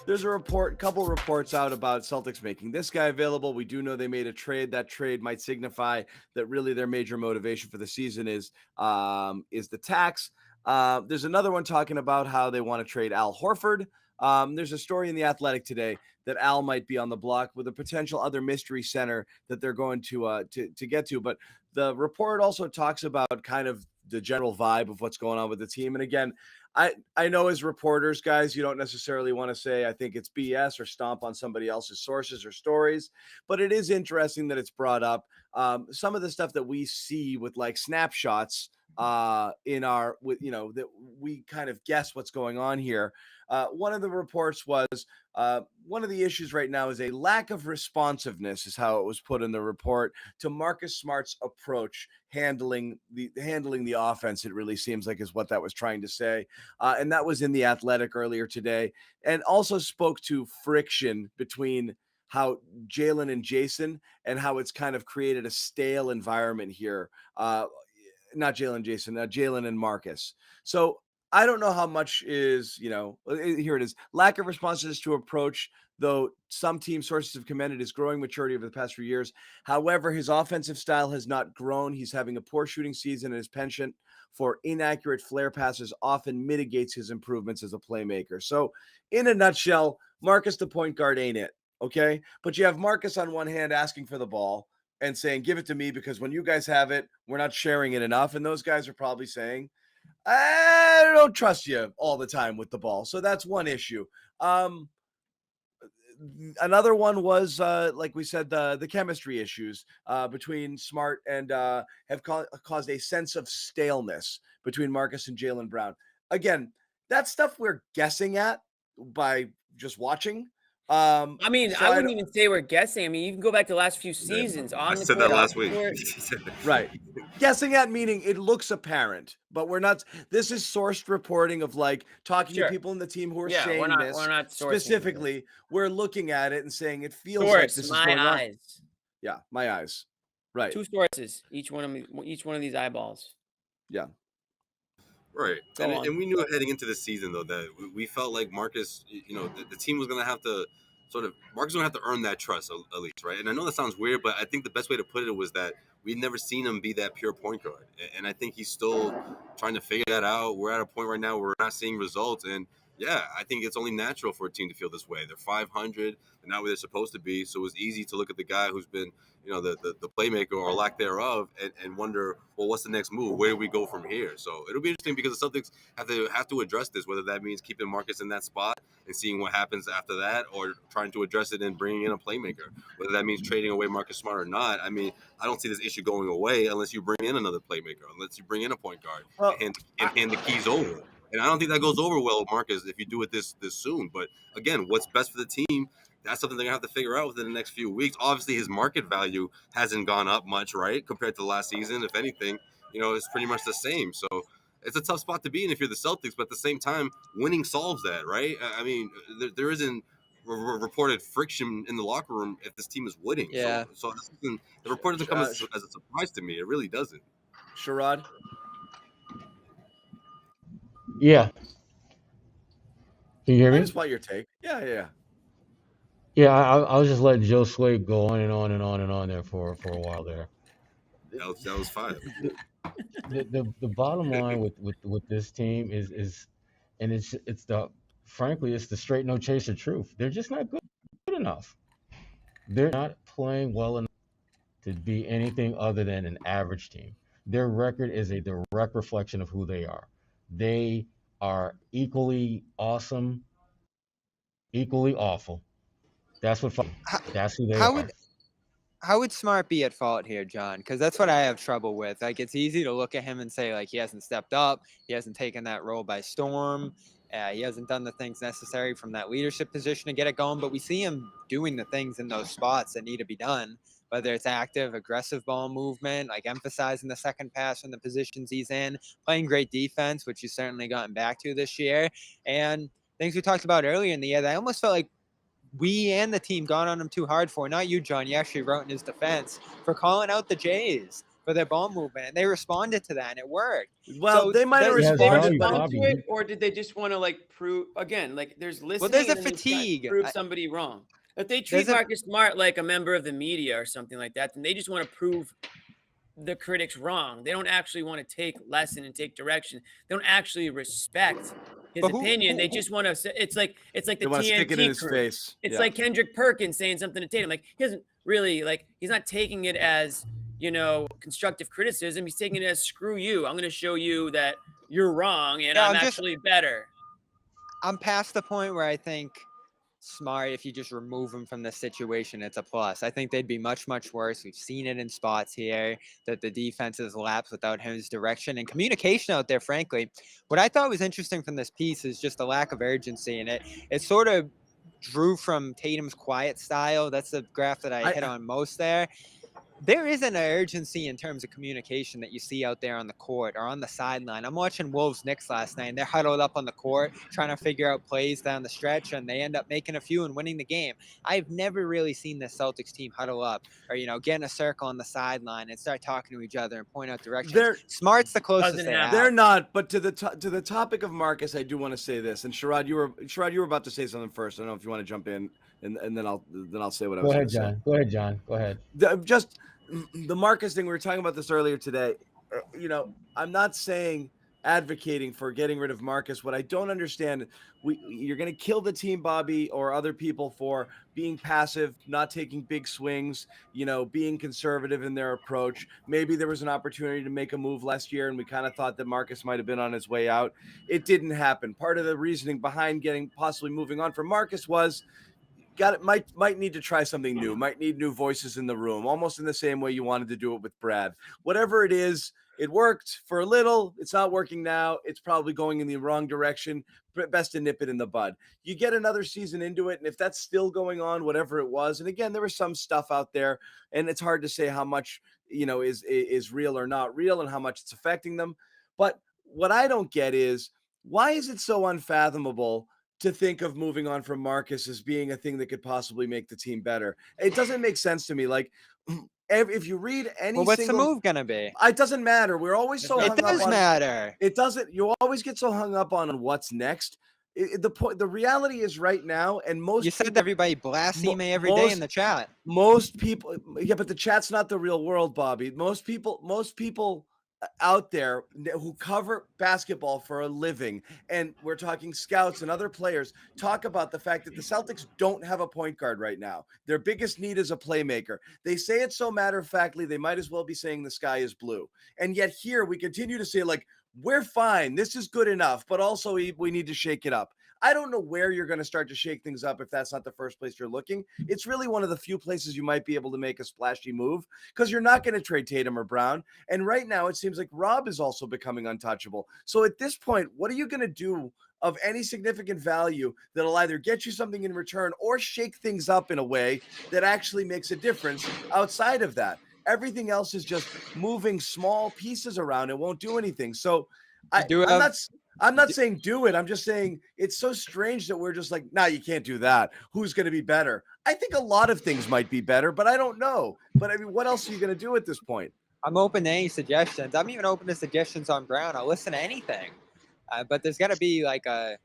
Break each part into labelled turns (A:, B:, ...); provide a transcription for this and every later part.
A: there's a couple reports out about Celtics making this guy available. We do know they made a trade. That trade might signify that really their major motivation for the season is the tax. There's another one talking about how they want to trade Al Horford. There's a story in The Athletic today that Al might be on the block with a potential other mystery center that they're going to get to. But the report also talks about kind of the general vibe of what's going on with the team. And again, I know as reporters, guys, you don't necessarily want to say, I think it's BS or stomp on somebody else's sources or stories, but it is interesting that it's brought up. Some of the stuff that we see with like snapshots in our, that we kind of guess what's going on here. One of the reports was one of the issues right now is a lack of responsiveness, is how it was put in the report, to Marcus Smart's approach handling the offense. It really seems like is what that was trying to say, and that was in The Athletic earlier today, and also spoke to friction between how Jaylen and Jason, and how it's kind of created a stale environment here. Not Jaylen, Jason, Jaylen and Marcus. So I don't know how much is, here it is. Lack of responses to approach, though some team sources have commended his growing maturity over the past few years. However, his offensive style has not grown. He's having a poor shooting season, and his penchant for inaccurate flare passes often mitigates his improvements as a playmaker. So in a nutshell, Marcus, the point guard, ain't it. Okay. But you have Marcus on one hand asking for the ball and saying, give it to me, because when you guys have it, we're not sharing it enough. And those guys are probably saying, I don't trust you all the time with the ball. So that's one issue. Another one was, like we said, the chemistry issues between Smart and have caused a sense of staleness between Marcus and Jaylen Brown. Again, that's stuff we're guessing at by just watching.
B: I mean, I wouldn't even say we're guessing. I mean, you can go back to the last few seasons.
C: I said that last week.
A: Right. Guessing at meaning it looks apparent, but we're not. This is sourced reporting of like talking to people in the team who are saying
B: we're
A: this.
B: not
A: specifically.
B: This.
A: We're looking at it and saying it feels like this is going on. Yeah, my eyes. Right.
B: Two sources. Each one of these eyeballs.
A: Yeah.
C: Right. And we knew heading into the season, though, that we felt like Marcus, the team was going to have to Marcus was going to have to earn that trust at least, right? And I know that sounds weird, but I think the best way to put it was that we'd never seen him be that pure point guard. And I think he's still trying to figure that out. We're at a point right now where we're not seeing results. And yeah, I think it's only natural for a team to feel this way. They're 500. They're not where they're supposed to be. So it's easy to look at the guy who's been, the playmaker or lack thereof and wonder, well, what's the next move? Where do we go from here? So it'll be interesting because the Celtics have to address this, whether that means keeping Marcus in that spot and seeing what happens after that, or trying to address it and bringing in a playmaker, whether that means trading away Marcus Smart or not. I mean, I don't see this issue going away unless you bring in another playmaker, unless you bring in a point guard and hand the keys over. And I don't think that goes over well with Marcus if you do it this soon. But again, what's best for the team, that's something they're going to have to figure out within the next few weeks. Obviously, his market value hasn't gone up much, right, compared to last season. If anything, it's pretty much the same. So it's a tough spot to be in if you're the Celtics. But at the same time, winning solves that, right? I mean, there isn't reported friction in the locker room if this team is winning.
B: Yeah.
C: So the report doesn't come as a surprise to me. It really doesn't.
A: Sherrod?
D: Yeah. Can you hear me?
A: I just want your take. Yeah.
D: Yeah, I was just letting Joe Sway go on and on and on and on there for a while there.
C: That was fine.
D: The bottom line with this team is and it's frankly it's the straight no chaser truth. They're just not good enough. They're not playing well enough to be anything other than an average team. Their record is a direct reflection of who they are. They are equally awesome, equally awful. That's who they are.
E: How would Smart be at fault here, John? Because that's what I have trouble with. Like, it's easy to look at him and say, like, he hasn't stepped up. He hasn't taken that role by storm. He hasn't done the things necessary from that leadership position to get it going. But we see him doing the things in those spots that need to be done, whether it's active, aggressive ball movement, like emphasizing the second pass in the positions he's in, playing great defense, which he's certainly gotten back to this year. And things we talked about earlier in the year, that I almost felt like we and the team got on him too hard for. Not you, John. You actually wrote in his defense for calling out the Jays for their ball movement, and they responded to that, and it worked.
A: Well, they might have
D: He has
B: Did they
D: value,
A: responded, but
B: respond to
D: Bobby.
B: it, or did they just want to like prove again? Like there's listening,
E: there's a
B: and then they try to
E: fatigue.
B: prove somebody wrong. If they
E: There's
B: treat Marcus Smart like a member of the media or something like that, then they just want to prove the critics wrong. They don't actually want to take lesson and take direction. They don't actually respect his
E: But
B: opinion. They just want to. It's like the
A: they want to stick it in
B: TNT
A: his
B: crew.
A: face.
B: It's
A: Yeah.
B: like Kendrick Perkins saying something to Tatum. Like he doesn't really he's not taking it as constructive criticism. He's taking it as screw you. I'm going to show you that you're wrong and
E: Yeah,
B: I'm actually better.
E: I'm past the point where I think Smart, if you just remove him from this situation, it's a plus. I think they'd be much, much worse. We've seen it in spots here that the defense has lapsed without his direction and communication out there, frankly. What I thought was interesting from this piece is just the lack of urgency in it. It sort of drew from Tatum's quiet style. That's the graph that I hit on most there. There is an urgency in terms of communication that you see out there on the court or on the sideline. I'm watching Wolves Knicks last night, and they're huddled up on the court trying to figure out plays down the stretch, and they end up making a few and winning the game. I've never really seen this Celtics team huddle up or, get in a circle on the sideline and start talking to each other and point out directions. Smart's the closest they have.
A: They're not, but to the topic of Marcus, I do want to say this. And Sherrod, you were about to say something first. I don't know if you want to jump in, and then I'll say what I was going to say.
D: Go ahead, John. Go ahead.
A: Just the Marcus thing, we were talking about this earlier today. I'm not saying advocating for getting rid of Marcus. What I don't understand, you're going to kill the team, Bobby, or other people for being passive, not taking big swings, being conservative in their approach. Maybe there was an opportunity to make a move last year, and we kind of thought that Marcus might have been on his way out. It didn't happen. Part of the reasoning behind possibly moving on from Marcus was might need to try something new, might need new voices in the room, almost in the same way you wanted to do it with Brad. Whatever it is, it worked for a little. It's not working now. It's probably going in the wrong direction. Best to nip it in the bud. You get another season into it, and if that's still going on, whatever it was, and again, there was some stuff out there, and it's hard to say how much is real or not real, and how much it's affecting them. But what I don't get is, why is it so unfathomable to think of moving on from Marcus as being a thing that could possibly make the team better? It doesn't make sense to me. Like, if you read any
E: what's the move gonna be?
A: It doesn't matter. We're always so hung up on.
E: It does matter.
A: It doesn't. You always get so hung up on what's next. The reality is right now, and most
E: you said people, everybody blaspheme every day in the chat.
A: Most people, yeah, but the chat's not the real world, Bobby. Most people out there who cover basketball for a living, and we're talking scouts and other players, talk about the fact that the Celtics don't have a point guard right now. Their biggest need is a playmaker. They say it so matter-of-factly, they might as well be saying the sky is blue. And yet here we continue to say, like, we're fine, this is good enough, but also we need to shake it up. I don't know where you're going to start to shake things up if that's not the first place you're looking. It's really one of the few places you might be able to make a splashy move, because you're not going to trade Tatum or Brown. And right now it seems like Rob is also becoming untouchable. So at this point, what are you going to do of any significant value that'll either get you something in return or shake things up in a way that actually makes a difference outside of that? Everything else is just moving small pieces around. It won't do anything. So I'm not saying do it. I'm just saying it's so strange that we're just like, nah, you can't do that. Who's going to be better? I think a lot of things might be better, but I don't know. But I mean, what else are you going to do at this point?
E: I'm open to any suggestions. I'm even open to suggestions on Brown. I'll listen to anything. But there's got to be like a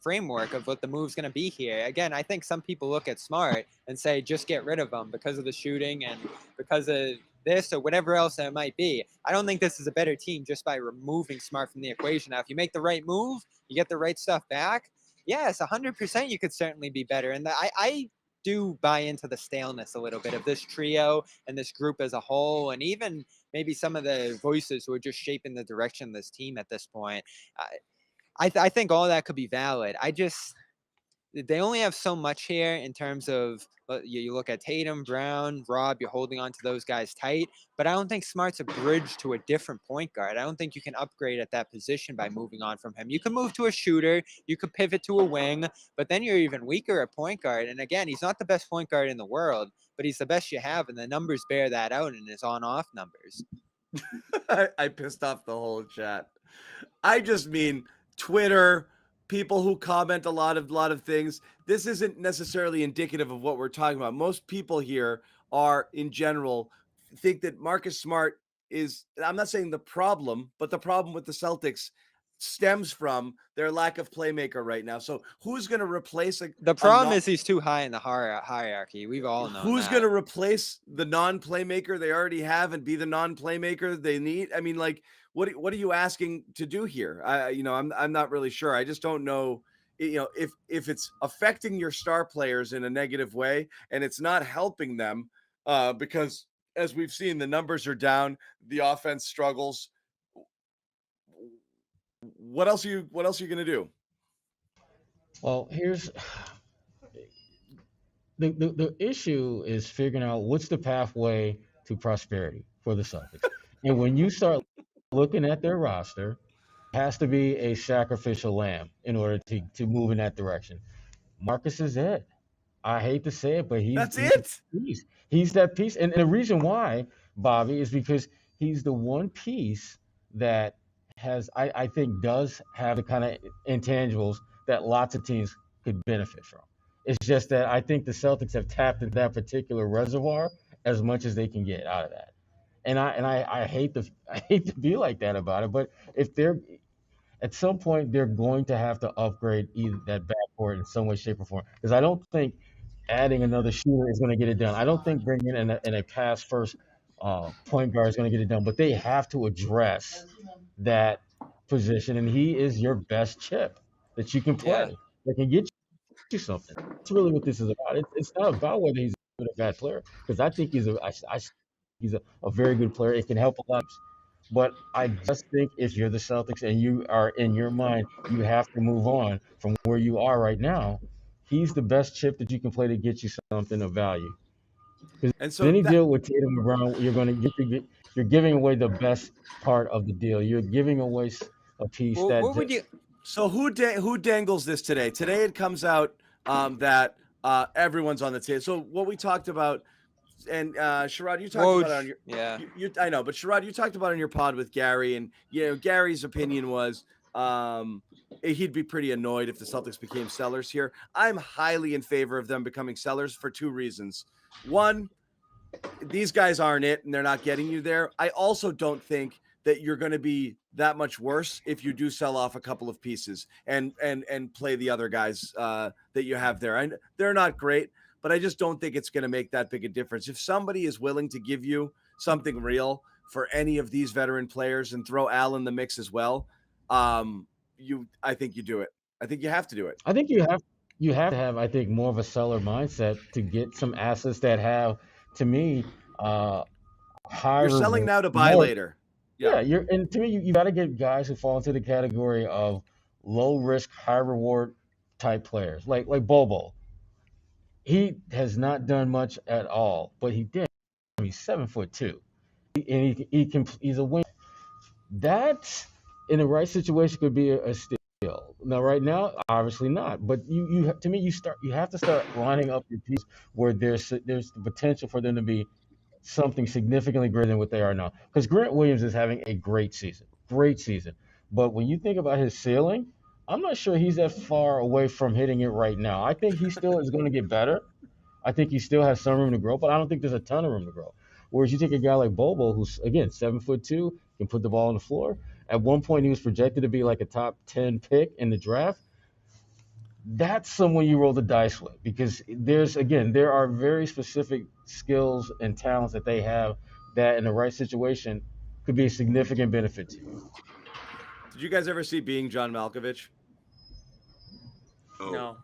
E: framework of what the move's going to be here. Again, I think some people look at Smart and say, just get rid of him because of the shooting and because of this or whatever else it might be. I don't think this is a better team just by removing Smart from the equation. Now, if you make the right move, you get the right stuff back. Yes, 100% you could certainly be better. And I do buy into the staleness a little bit of this trio and this group as a whole, and even maybe some of the voices who are just shaping the direction of this team at this point. I think all that could be valid. They only have so much here in terms of, you look at Tatum, Brown, Rob, you're holding on to those guys tight, but I don't think Smart's a bridge to a different point guard. I don't think you can upgrade at that position by moving on from him. You can move to a shooter, you could pivot to a wing, but then you're even weaker at point guard. And again, he's not the best point guard in the world, but he's the best you have, and the numbers bear that out in his on-off numbers.
A: I pissed off the whole chat. I just mean Twitter, people who comment a lot of things. This isn't necessarily indicative of what we're talking about. Most people here are, in general, think that Marcus Smart I'm not saying the problem, but the problem with the Celtics stems from their lack of playmaker right now. So who's going to replace
E: the problem is he's too high in the hierarchy. We've all known
A: who's
E: that.
A: going to replace the non-playmaker they already have and be the non-playmaker they need? I mean, like, what are you asking to do here? I'm not really sure. I just don't know. If it's affecting your star players in a negative way and it's not helping them, because as we've seen, the numbers are down, the offense struggles. What else are you going to do?
D: Well, here's the issue is figuring out what's the pathway to prosperity for the Celtics. And when you start looking at their roster, it has to be a sacrificial lamb in order to move in that direction. Marcus is it. I hate to say it, but
A: That's it.
D: He's that piece. And the reason why, Bobby, is because he's the one piece that I think does have the kind of intangibles that lots of teams could benefit from. It's just that I think the Celtics have tapped into that particular reservoir as much as they can get out of that. And I hate to be like that about it, but if they're at some point they're going to have to upgrade either that backcourt in some way, shape, or form. Because I don't think adding another shooter is going to get it done. I don't think bringing in a pass first point guard is going to get it done. But they have to address that position, and he is your best chip that you can play that can get you something. That's really what this is about. It's not about whether he's a good or bad player, because I think he's a very good player. It can help a lot. But I just think if you're the Celtics and you are in your mind, you have to move on from where you are right now. He's the best chip that you can play to get you something of value.
A: And so
D: any deal with Tatum and Brown, you're giving away the best part of the deal. You're giving away a piece
E: Well,
D: that.
E: what would you?
A: So who dangles this today? Today it comes out that everyone's on the table. So what we talked about, and Sherrod, you talked about it on your I know, but Sherrod, you talked about it on your pod with Gary, and Gary's opinion was he'd be pretty annoyed if the Celtics became sellers here. I'm highly in favor of them becoming sellers for two reasons. One, these guys aren't it, and they're not getting you there. I also don't think that you're going to be that much worse if you do sell off a couple of pieces and play the other guys that you have there. And they're not great, but I just don't think it's going to make that big a difference. If somebody is willing to give you something real for any of these veteran players and throw Al in the mix as well, I think you do it. I think you have to do it.
D: I think you have to have, I think, more of a seller mindset to get some assets that have, to me, higher.
A: You're selling now to buy later.
D: Yeah, and to me, you got to get guys who fall into the category of low risk, high reward type players, like Bobo. He has not done much at all, but he did. He's 7'2", and he's a wing. That in the right situation could be a steal. Now, right now, obviously not. But you have to start lining up your pieces where there's the potential for them to be something significantly greater than what they are now. Because Grant Williams is having a great season. But when you think about his ceiling, I'm not sure he's that far away from hitting it right now. I think he still is going to get better. I think he still has some room to grow, but I don't think there's a ton of room to grow. Whereas you take a guy like Bobo, who's, again, 7'2", can put the ball on the floor. At one point, he was projected to be like a top 10 pick in the draft. That's someone you roll the dice with, because there are very specific skills and talents that they have that in the right situation could be a significant benefit to you.
A: Did you guys ever see Being John Malkovich?
B: No.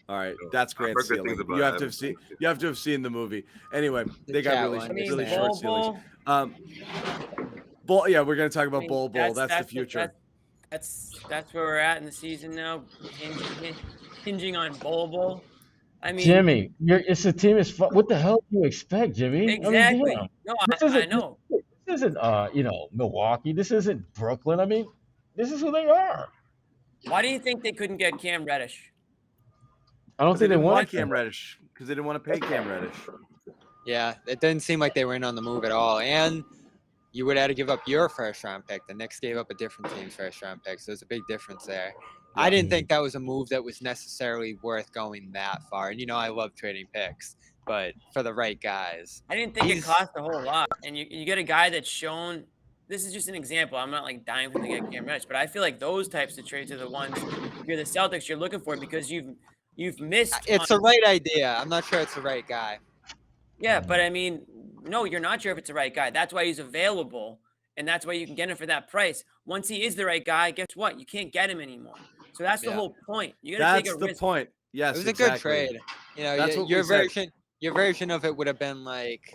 A: All right, that's Grant's ceiling. You have to have seen the movie. Anyway, they got really short ceilings. Bull, yeah, we're gonna talk about Bull. That's the future.
B: That's where we're at in the season now, hinging on Bull. I mean,
D: Jimmy, it's a team. What the hell do you expect, Jimmy?
B: Exactly.
D: I mean,
B: no, I know.
D: This isn't Milwaukee. This isn't Brooklyn. I mean, this is who they are.
B: Why do you think they couldn't get Cam Reddish?
D: I don't think they want
A: Cam Reddish because they didn't want to pay Cam Reddish.
E: Yeah, it didn't seem like they were in on the move at all. And you would have to give up your first-round pick. The Knicks gave up a different team's first-round pick, so there's a big difference there. Yeah. I didn't think that was a move that was necessarily worth going that far. And, I love trading picks. but for the right guys.
B: I didn't think it cost a whole lot. And you get a guy that's shown. This is just an example. I'm not like dying for them to get Cam Reddish, but I feel like those types of trades are the ones if you're the Celtics you're looking for because you've missed.
E: It's the right idea. I'm not sure it's the right guy.
B: Yeah, but I mean, no, you're not sure if it's the right guy. That's why he's available, and that's why you can get him for that price. Once he is the right guy, guess what? You can't get him anymore. So that's the whole point. You got to take a risk.
A: That's the point. Yes,
E: it was a good trade. You know,
A: That's what
E: your
A: we said.
E: your version of it would have been like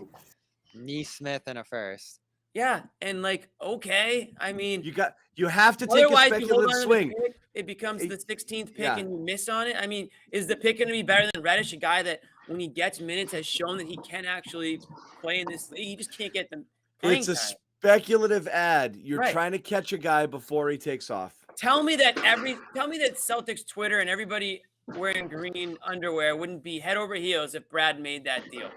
E: Neesmith and a first.
B: Yeah, and like, okay, I mean,
A: you have to take a
B: otherwise you hold
A: speculative
B: on to the
A: swing.
B: pick, it becomes the 16th pick
A: Yeah.
B: and you miss on it. I mean, is the pick going to be better than Reddish, a guy that when he gets minutes has shown that he can actually play in this league? He just can't get them playing
A: It's a
B: time.
A: speculative ad. You're
B: Right.
A: trying to catch a guy before he takes off.
B: Tell me that Celtics Twitter and everybody wearing green underwear wouldn't be head over heels if Brad made that deal.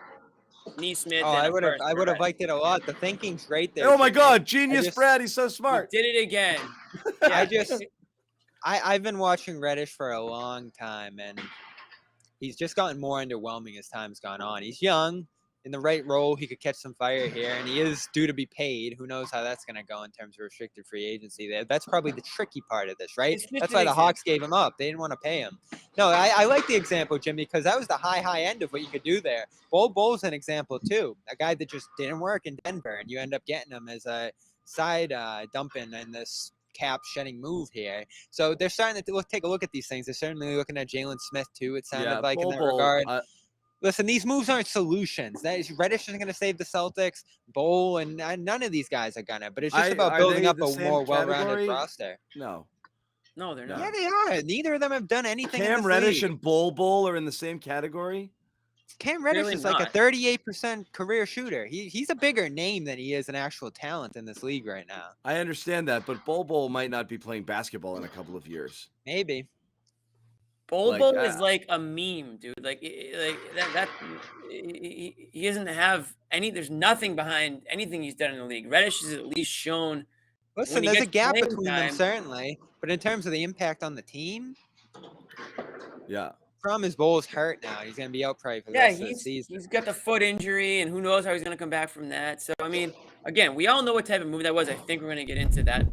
B: Neesmith.
E: Oh, I would have liked it a lot. The thinking's great there.
A: Oh my
E: Jimmy.
A: God, genius Brad! He's so smart.
B: Did it again.
E: I've been watching Reddish for a long time, and he's just gotten more underwhelming as time's gone on. He's young, in the right role, he could catch some fire here, and he is due to be paid. Who knows how that's going to go in terms of restricted free agency there. That's probably the tricky part of this, right? That's why the Hawks gave him up. They didn't want to pay him. No, I like the example, Jimmy, because that was the high end of what you could do there. Bull's an example, too. A guy that just didn't work in Denver, and you end up getting him as a side dumping in this cap shedding move here. So they're starting to take a look at these things. They're certainly looking at Jaylen Smith, too, it sounded like in that regard. Listen, these moves aren't solutions. Reddish isn't going to save the Celtics. Bowl and none of these guys are going to. But it's just about building up a more well-rounded roster.
A: No,
B: they're not.
E: Yeah, they are. Neither of them have done anything.
A: Cam Reddish and Bowl are in the same category.
E: Cam Reddish is like a 38% career shooter. He's a bigger name than he is an actual talent in this league right now.
A: I understand that, but Bowl might not be playing basketball in a couple of years.
E: Maybe.
B: Bowl is like a meme, dude. Like that he doesn't have any. There's nothing behind anything he's done in the league. Reddish has at least shown.
E: Listen, there's a gap between them certainly, but in terms of the impact on the team,
A: yeah.
E: From his Bowl's hurt now. He's going to be out probably for the rest of the season.
B: He's got the foot injury, and who knows how he's going to come back from that. So I mean, again, we all know what type of move that was. I think we're going to get into that